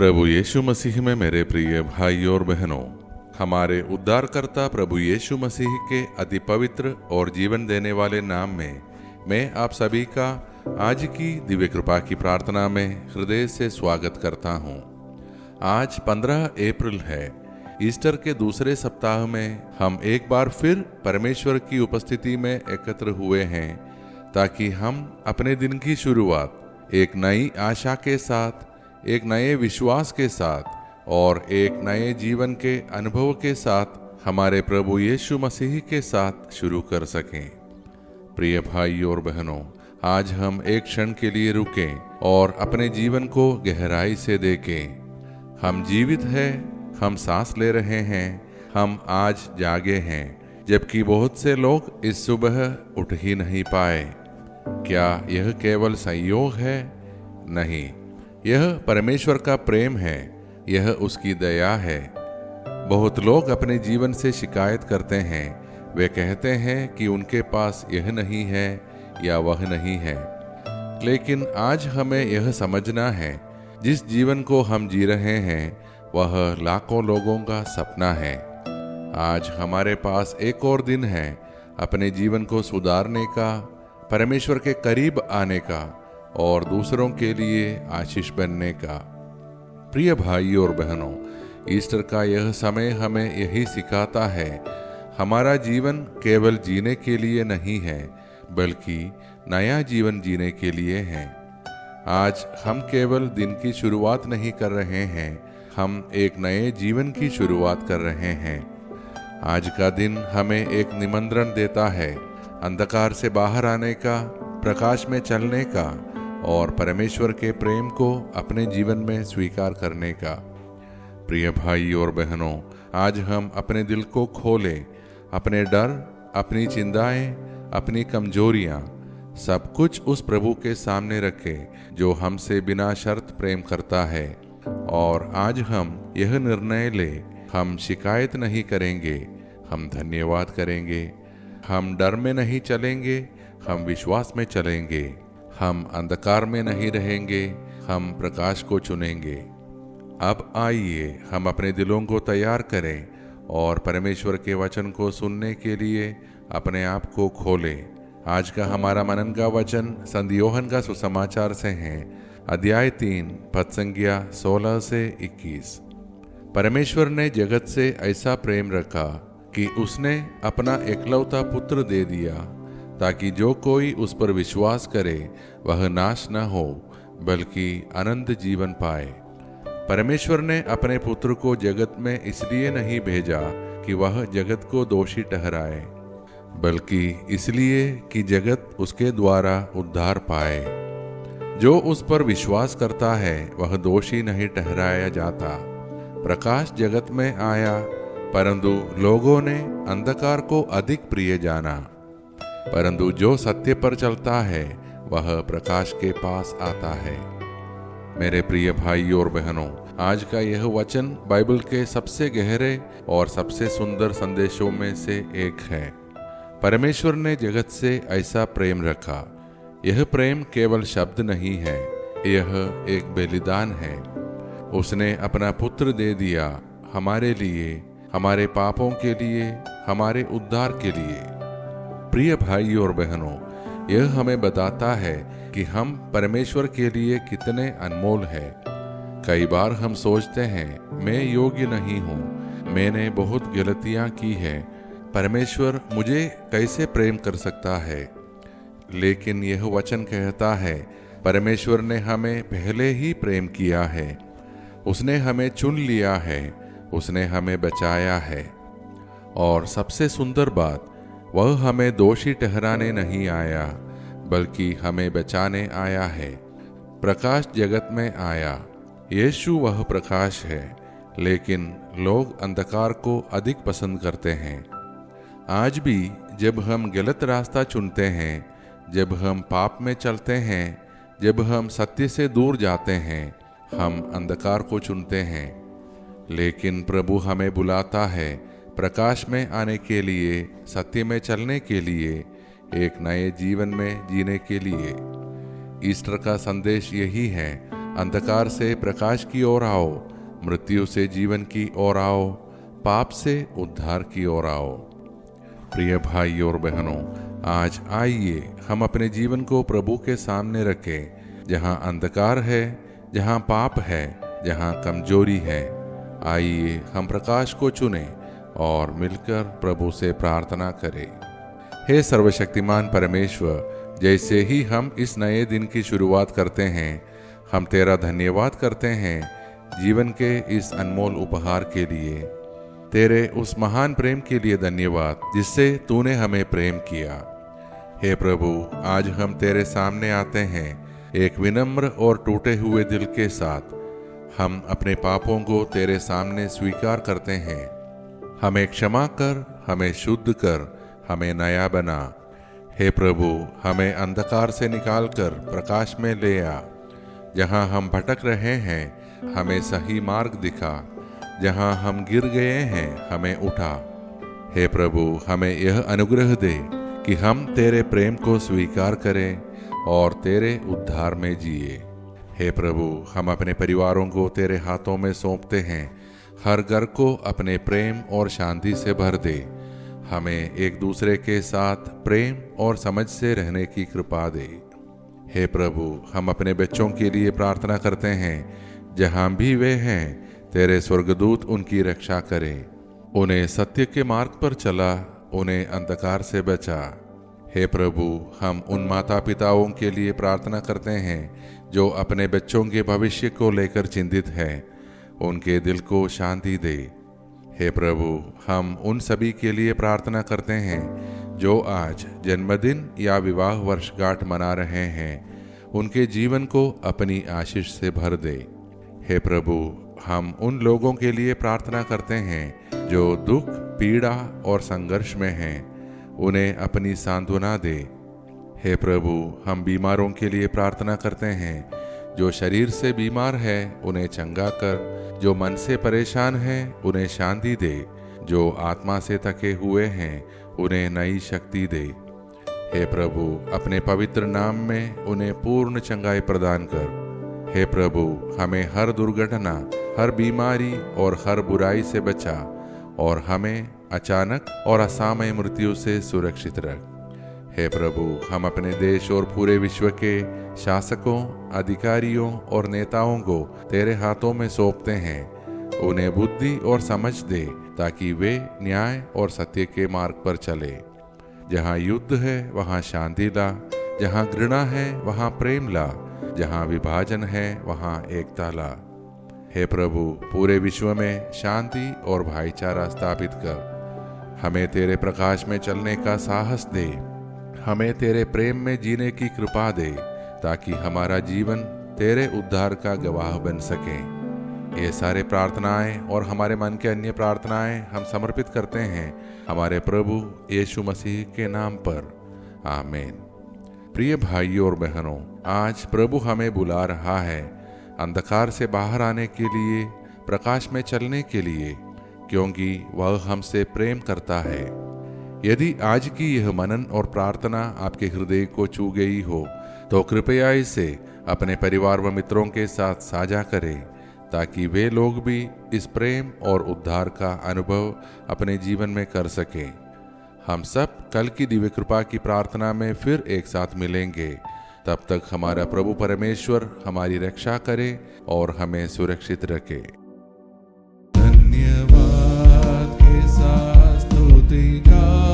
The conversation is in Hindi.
प्रभु यीशु मसीह में मेरे प्रिय भाई और बहनों, हमारे उद्धारकर्ता प्रभु यीशु मसीह के अति पवित्र और जीवन देने वाले नाम में मैं आप सभी का आज की दिव्य कृपा की प्रार्थना में हृदय से स्वागत करता हूँ। आज 15 अप्रैल है। ईस्टर के दूसरे सप्ताह में हम एक बार फिर परमेश्वर की उपस्थिति में एकत्र हुए हैं ताकि हम अपने दिन की शुरुआत एक नई आशा के साथ, एक नए विश्वास के साथ और एक नए जीवन के अनुभव के साथ हमारे प्रभु यीशु मसीह के साथ शुरू कर सकें। प्रिय भाई और बहनों, आज हम एक क्षण के लिए रुकें और अपने जीवन को गहराई से देखें। हम जीवित हैं, हम सांस ले रहे हैं, हम आज जागे हैं, जबकि बहुत से लोग इस सुबह उठ ही नहीं पाए। क्या यह केवल संयोग है? नहीं, यह परमेश्वर का प्रेम है, यह उसकी दया है। बहुत लोग अपने जीवन से शिकायत करते हैं। वे कहते हैं कि उनके पास यह नहीं है या वह नहीं है। लेकिन आज हमें यह समझना है, जिस जीवन को हम जी रहे हैं वह लाखों लोगों का सपना है। आज हमारे पास एक और दिन है अपने जीवन को सुधारने का, परमेश्वर के करीब आने का और दूसरों के लिए आशीष बनने का। प्रिय भाई और बहनों, ईस्टर का यह समय हमें यही सिखाता है। हमारा जीवन केवल जीने के लिए नहीं है, बल्कि नया जीवन जीने के लिए है। आज हम केवल दिन की शुरुआत नहीं कर रहे हैं, हम एक नए जीवन की शुरुआत कर रहे हैं। आज का दिन हमें एक निमंत्रण देता है, अंधकार से बाहर आने का, प्रकाश में चलने का और परमेश्वर के प्रेम को अपने जीवन में स्वीकार करने का। प्रिय भाई और बहनों, आज हम अपने दिल को खोलें, अपने डर, अपनी चिंताएं, अपनी कमजोरियां, सब कुछ उस प्रभु के सामने रखें जो हमसे बिना शर्त प्रेम करता है। और आज हम यह निर्णय लें, हम शिकायत नहीं करेंगे, हम धन्यवाद करेंगे। हम डर में नहीं चलेंगे, हम विश्वास में चलेंगे। हम अंधकार में नहीं रहेंगे, हम प्रकाश को चुनेंगे। अब आइए हम अपने दिलों को तैयार करें और परमेश्वर के वचन को सुनने के लिए अपने आप को खोलें। आज का हमारा मनन का वचन संत यूहन्ना का सुसमाचार से है, अध्याय 3 पद संख्या 16 से 21। परमेश्वर ने जगत से ऐसा प्रेम रखा कि उसने अपना एकलौता पुत्र दे दिया, ताकि जो कोई उस पर विश्वास करे वह नाश न हो, बल्कि अनंत जीवन पाए। परमेश्वर ने अपने पुत्र को जगत में इसलिए नहीं भेजा कि वह जगत को दोषी ठहराए, बल्कि इसलिए कि जगत उसके द्वारा उद्धार पाए। जो उस पर विश्वास करता है वह दोषी नहीं ठहराया जाता। प्रकाश जगत में आया, परंतु लोगों ने अंधकार को अधिक प्रिय जाना। परंतु जो सत्य पर चलता है वह प्रकाश के पास आता है। मेरे प्रिय भाई और बहनों, आज का यह वचन बाइबल के सबसे गहरे और सबसे सुंदर संदेशों में से एक है। परमेश्वर ने जगत से ऐसा प्रेम रखा। यह प्रेम केवल शब्द नहीं है, यह एक बलिदान है। उसने अपना पुत्र दे दिया हमारे लिए, हमारे पापों के लिए, हमारे उद्धार के लिए। प्रिय भाई और बहनों, यह हमें बताता है कि हम परमेश्वर के लिए कितने अनमोल हैं। कई बार हम सोचते हैं, मैं योग्य नहीं हूँ, मैंने बहुत गलतियाँ की हैं, परमेश्वर मुझे कैसे प्रेम कर सकता है। लेकिन यह वचन कहता है, परमेश्वर ने हमें पहले ही प्रेम किया है, उसने हमें चुन लिया है, उसने हमें बचाया है। और सबसे सुंदर बात, वह हमें दोषी ठहराने नहीं आया, बल्कि हमें बचाने आया है। प्रकाश जगत में आया, यीशु वह प्रकाश है, लेकिन लोग अंधकार को अधिक पसंद करते हैं। आज भी जब हम गलत रास्ता चुनते हैं, जब हम पाप में चलते हैं, जब हम सत्य से दूर जाते हैं, हम अंधकार को चुनते हैं। लेकिन प्रभु हमें बुलाता है प्रकाश में आने के लिए, सत्य में चलने के लिए, एक नए जीवन में जीने के लिए। ईस्टर का संदेश यही है, अंधकार से प्रकाश की ओर आओ, मृत्यु से जीवन की ओर आओ, पाप से उद्धार की ओर आओ। प्रिय भाई और बहनों, आज आइए हम अपने जीवन को प्रभु के सामने रखें। जहाँ अंधकार है, जहाँ पाप है, जहाँ कमजोरी है, आइए हम प्रकाश को चुनें और मिलकर प्रभु से प्रार्थना करें। हे सर्वशक्तिमान परमेश्वर, जैसे ही हम इस नए दिन की शुरुआत करते हैं, हम तेरा धन्यवाद करते हैं जीवन के इस अनमोल उपहार के लिए। तेरे उस महान प्रेम के लिए धन्यवाद जिससे तूने हमें प्रेम किया। हे प्रभु, आज हम तेरे सामने आते हैं एक विनम्र और टूटे हुए दिल के साथ। हम अपने पापों को तेरे सामने स्वीकार करते हैं। हमें क्षमा कर, हमें शुद्ध कर, हमें नया बना। हे प्रभु, हमें अंधकार से निकालकर प्रकाश में ले आ। जहाँ हम भटक रहे हैं, हमें सही मार्ग दिखा। जहाँ हम गिर गए हैं, हमें उठा। हे प्रभु, हमें यह अनुग्रह दे कि हम तेरे प्रेम को स्वीकार करें और तेरे उद्धार में जिए। हे प्रभु, हम अपने परिवारों को तेरे हाथों में सौंपते हैं। हर घर को अपने प्रेम और शांति से भर दे। हमें एक दूसरे के साथ प्रेम और समझ से रहने की कृपा दे। हे प्रभु, हम अपने बच्चों के लिए प्रार्थना करते हैं। जहाँ भी वे हैं, तेरे स्वर्गदूत उनकी रक्षा करें। उन्हें सत्य के मार्ग पर चला, उन्हें अंधकार से बचा। हे प्रभु, हम उन माता पिताओं के लिए प्रार्थना करते हैं जो अपने बच्चों के भविष्य को लेकर चिंतित हैं। उनके दिल को शांति दे। हे प्रभु, हम उन सभी के लिए प्रार्थना करते हैं जो आज जन्मदिन या विवाह वर्षगांठ मना रहे हैं। उनके जीवन को अपनी आशीष से भर दे। हे प्रभु, हम उन लोगों के लिए प्रार्थना करते हैं जो दुख, पीड़ा और संघर्ष में हैं। उन्हें अपनी सांत्वना दे। हे प्रभु, हम बीमारों के लिए प्रार्थना करते हैं। जो शरीर से बीमार है, उन्हें चंगा कर। जो मन से परेशान है, उन्हें शांति दे। जो आत्मा से थके हुए हैं, उन्हें नई शक्ति दे। हे प्रभु, अपने पवित्र नाम में उन्हें पूर्ण चंगाई प्रदान कर। हे प्रभु, हमें हर दुर्घटना, हर बीमारी और हर बुराई से बचा और हमें अचानक और असामयी मृत्यु से सुरक्षित रख। हे प्रभु, हम अपने देश और पूरे विश्व के शासकों, अधिकारियों और नेताओं को तेरे हाथों में सौंपते हैं। उन्हें बुद्धि और समझ दे ताकि वे न्याय और सत्य के मार्ग पर चले। जहाँ युद्ध है, वहाँ शांति ला। जहाँ घृणा है, वहाँ प्रेम ला। जहाँ विभाजन है, वहाँ एकता ला। हे प्रभु, पूरे विश्व में शांति और भाईचारा स्थापित कर। हमें तेरे प्रकाश में चलने का साहस दे। हमें तेरे प्रेम में जीने की कृपा दे ताकि हमारा जीवन तेरे उद्धार का गवाह बन सके। ये सारे प्रार्थनाएं और हमारे मन के अन्य प्रार्थनाएं हम समर्पित करते हैं हमारे प्रभु यीशु मसीह के नाम पर। आमीन। प्रिय भाइयों और बहनों, आज प्रभु हमें बुला रहा है अंधकार से बाहर आने के लिए, प्रकाश में चलने के लिए, क्योंकि वह हमसे प्रेम करता है। यदि आज की यह मनन और प्रार्थना आपके हृदय को छू गई हो, तो कृपया इसे अपने परिवार व मित्रों के साथ साझा करें ताकि वे लोग भी इस प्रेम और उद्धार का अनुभव अपने जीवन में कर सकें। हम सब कल की दिव्य कृपा की प्रार्थना में फिर एक साथ मिलेंगे। तब तक हमारा प्रभु परमेश्वर हमारी रक्षा करे और हमें सुरक्षित रखे। धन्यवाद के साथ स्तुति का